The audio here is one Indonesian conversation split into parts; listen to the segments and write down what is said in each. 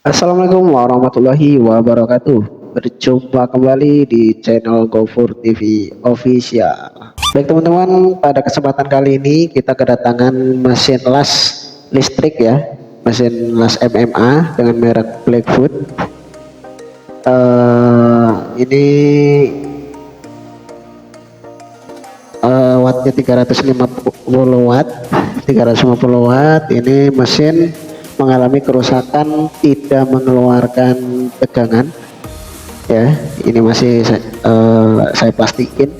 Assalamualaikum warahmatullahi wabarakatuh. Berjumpa kembali di channel GoFur TV Official. Baik teman-teman, pada kesempatan kali ini kita kedatangan mesin las listrik ya, mesin las MMA dengan merek Blackfoot. Ini wattnya 350 watt. 350 watt. Ini mesin mengalami kerusakan, tidak mengeluarkan tegangan ya. Ini masih saya plastikin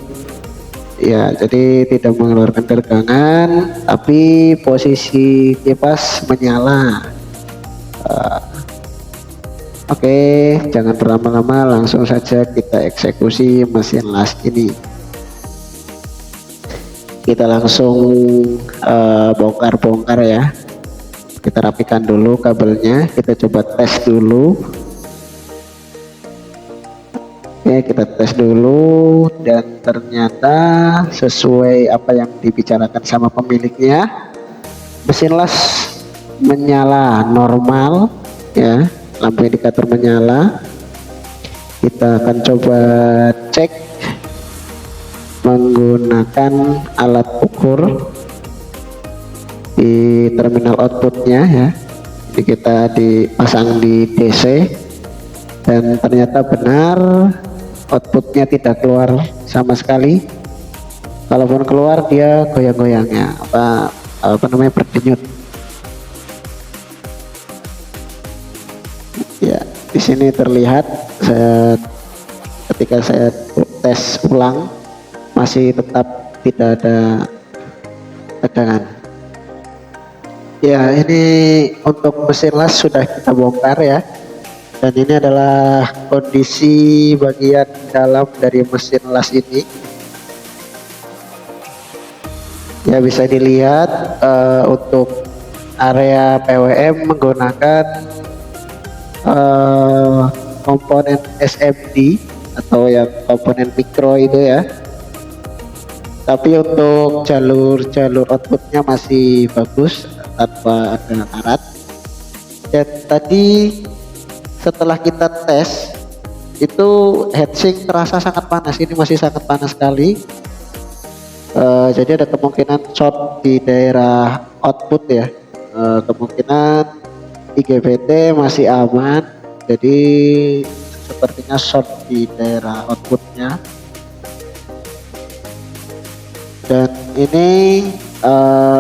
ya, jadi tidak mengeluarkan tegangan, tapi posisi kipas menyala. Oke, jangan berlama-lama, langsung saja kita eksekusi mesin las ini. Kita langsung bongkar-bongkar ya. Kita rapikan dulu kabelnya, kita coba tes dulu. Oke, kita tes dulu dan ternyata sesuai apa yang dibicarakan sama pemiliknya, mesin las menyala normal ya, lampu indikator menyala. Kita akan coba cek menggunakan alat ukur di terminal outputnya ya. Jadi kita dipasang di DC dan ternyata benar outputnya tidak keluar sama sekali. Kalaupun keluar dia goyang-goyangnya apa namanya, berdenyut ya. Di sini terlihat ketika saya tes ulang masih tetap tidak ada tegangan ya. Ini untuk mesin las sudah kita bongkar ya, dan ini adalah kondisi bagian dalam dari mesin las ini ya. Bisa dilihat untuk area PWM menggunakan komponen SMD atau yang komponen mikro itu ya, tapi untuk jalur outputnya masih bagus tanpa ada karat. Dan tadi setelah kita tes itu heatsink terasa sangat panas, ini masih sangat panas sekali. Jadi ada kemungkinan short di daerah output ya. Kemungkinan IGBT masih aman, jadi sepertinya short di daerah outputnya. Dan ini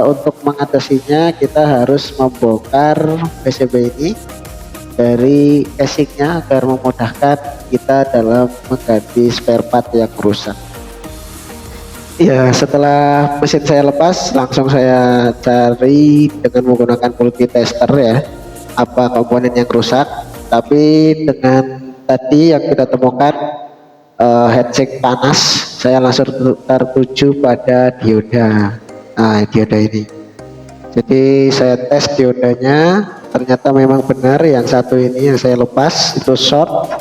untuk mengatasinya kita harus membongkar PCB ini dari casingnya agar memudahkan kita dalam mengganti spare part yang rusak ya. Setelah mesin saya lepas, langsung saya cari dengan menggunakan multitester ya, apa komponen yang rusak. Tapi dengan tadi yang kita temukan heatsink panas, saya langsung tertuju pada dioda. Nah, dioda ini, jadi saya tes diodanya, ternyata memang benar yang satu ini yang saya lepas itu short.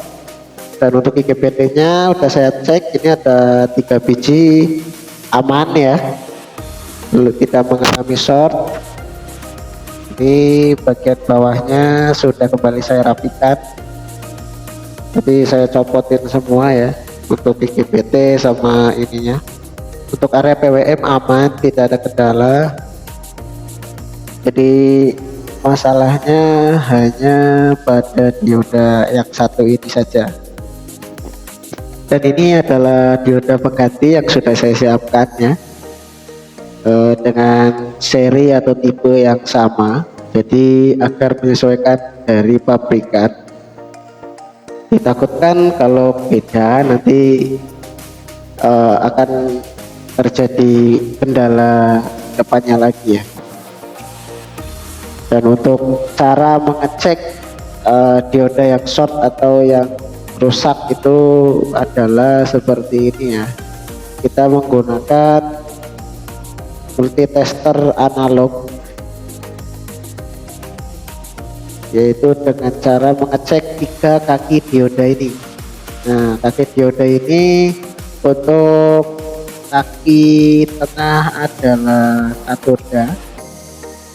Dan untuk IGBT nya udah saya cek, ini ada 3 biji aman ya. Lalu kita mengalami short. Ini bagian bawahnya sudah kembali saya rapikan, jadi saya copotin semua ya untuk IGBT sama ininya. Untuk area PWM aman, tidak ada kendala. Jadi masalahnya hanya pada dioda yang satu ini saja. Dan ini adalah dioda pengganti yang sudah saya siapkan ya, dengan seri atau tipe yang sama. Jadi agar menyesuaikan dari pabrikan. Ditakutkan kalau beda nanti akan terjadi kendala depannya lagi ya. Dan untuk cara mengecek dioda yang short atau yang rusak itu adalah seperti ini ya. Kita menggunakan multitester analog, yaitu dengan cara mengecek 3 kaki dioda ini. Nah, kaki dioda ini untuk kaki tengah adalah katoda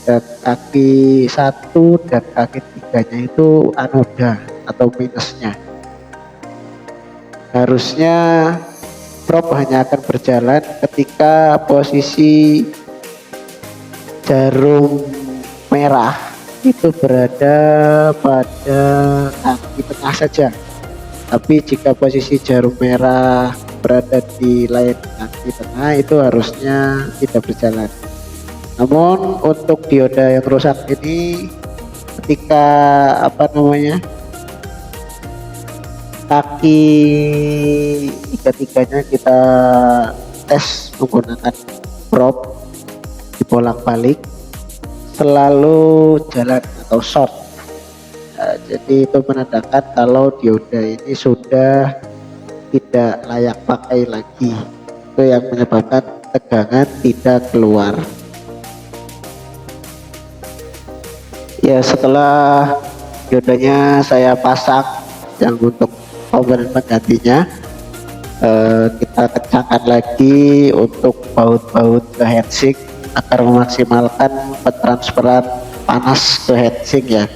pada kaki 1 dan kaki 3-nya itu anoda atau minusnya. Harusnya prop hanya akan berjalan ketika posisi jarum merah itu berada pada kaki tengah saja. Tapi jika posisi jarum merah berada di lain kaki tengah itu harusnya tidak berjalan. Namun untuk dioda yang rusak ini ketika kaki tiga-tiganya kita tes menggunakan prop dibolak-balik selalu jalan atau short. Nah, jadi itu menandakan kalau dioda ini sudah tidak layak pakai lagi. Itu yang menyebabkan tegangan tidak keluar. Ya, setelah diodanya saya pasang yang untuk komponen penggantinya, kita kencangkan lagi untuk baut-baut ke heatsink agar memaksimalkan pentransferan panas ke heatsink ya.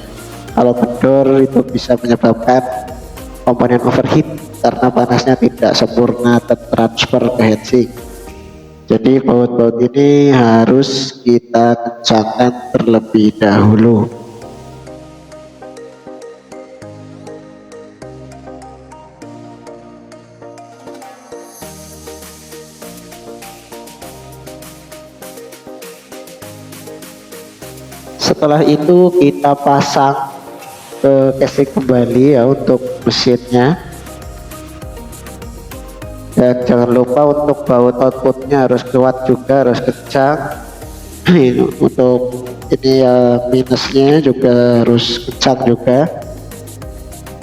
Kalau kendor itu bisa menyebabkan komponen overheat karena panasnya tidak sempurna tertransfer ke heatsink. Jadi baut-baut ini harus kita kencangkan terlebih dahulu. Setelah itu kita pasang ke casing kembali ya untuk mesinnya, dan jangan lupa untuk baut outputnya harus kuat juga, harus kencang. Untuk ini ya minusnya juga harus kencang juga.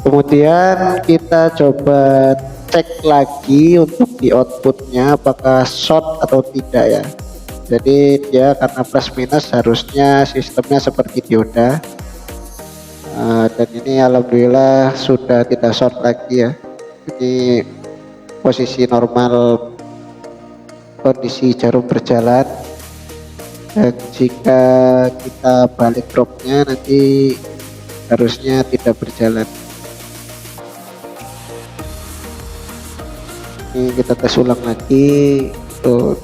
Kemudian kita coba cek lagi untuk di outputnya apakah short atau tidak ya. Jadi dia karena plus minus harusnya sistemnya seperti dioda, dan ini alhamdulillah sudah tidak short lagi ya. Ini posisi normal kondisi jarum berjalan, dan jika kita balik propnya nanti harusnya tidak berjalan. Ini kita tes ulang lagi untuk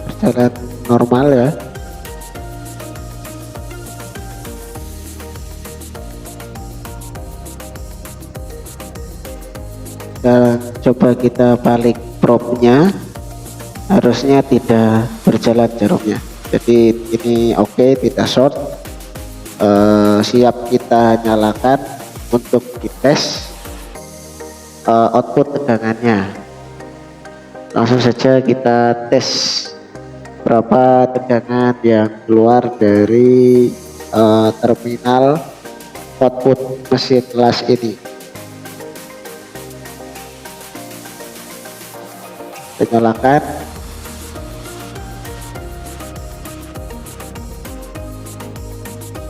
berjalan normal ya. Dan coba kita balik propnya, harusnya tidak berjalan jarumnya. Jadi ini oke, tidak short. Siap kita nyalakan untuk dites output tegangannya. Langsung saja kita tes berapa tegangan yang keluar dari terminal output mesin las ini. Kita nyalakan.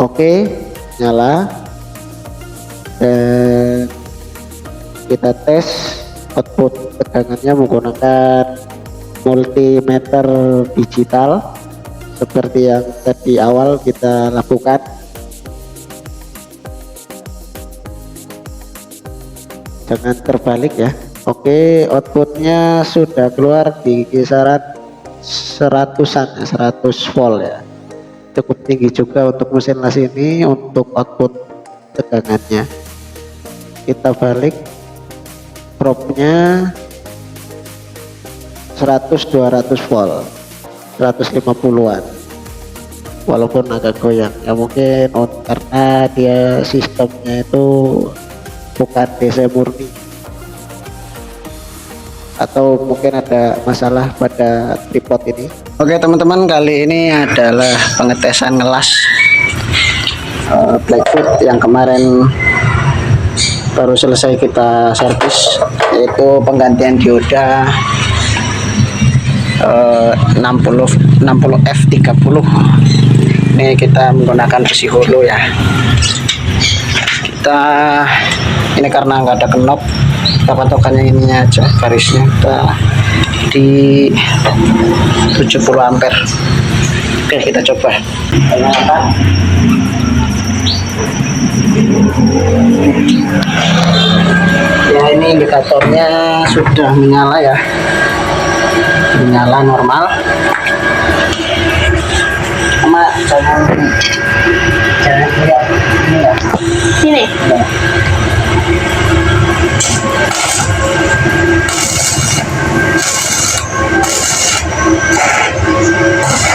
Oke, nyala. Dan kita tes output tegangannya menggunakan multimeter digital seperti yang tadi awal kita lakukan. Jangan terbalik ya. Oke, outputnya sudah keluar di kisaran 100-an, 100 volt ya. Cukup tinggi juga untuk mesin las ini untuk output tegangannya. Kita balik propnya 100-200 volt, 150-an, walaupun agak goyang ya, mungkin karena dia sistemnya itu bukan DC murni, atau mungkin ada masalah pada tripod ini. Oke teman-teman, kali ini adalah pengetesan ngelas Blackwood yang kemarin baru selesai kita servis, yaitu penggantian dioda 60 F30. Ini kita menggunakan versi holo ya. Kita ini karena nggak ada knop, kita patokannya ini aja, garisnya kita di 70 ampere. Oke, Oke, kita coba. Ya, ini indikatornya sudah menyala ya, menyala normal. Sama jangan lihat ini ya. Sini. Ya.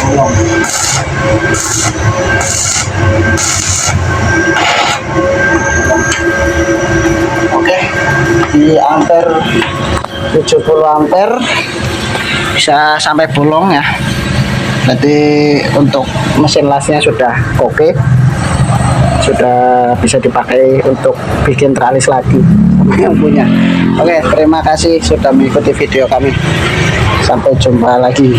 Tolong. Oke, di ampere 70 ampere bisa sampai bolong ya. Berarti untuk mesin lasnya sudah oke, sudah bisa dipakai untuk bikin tralis lagi yang punya. Oke, terima kasih sudah mengikuti video kami. Sampai jumpa lagi.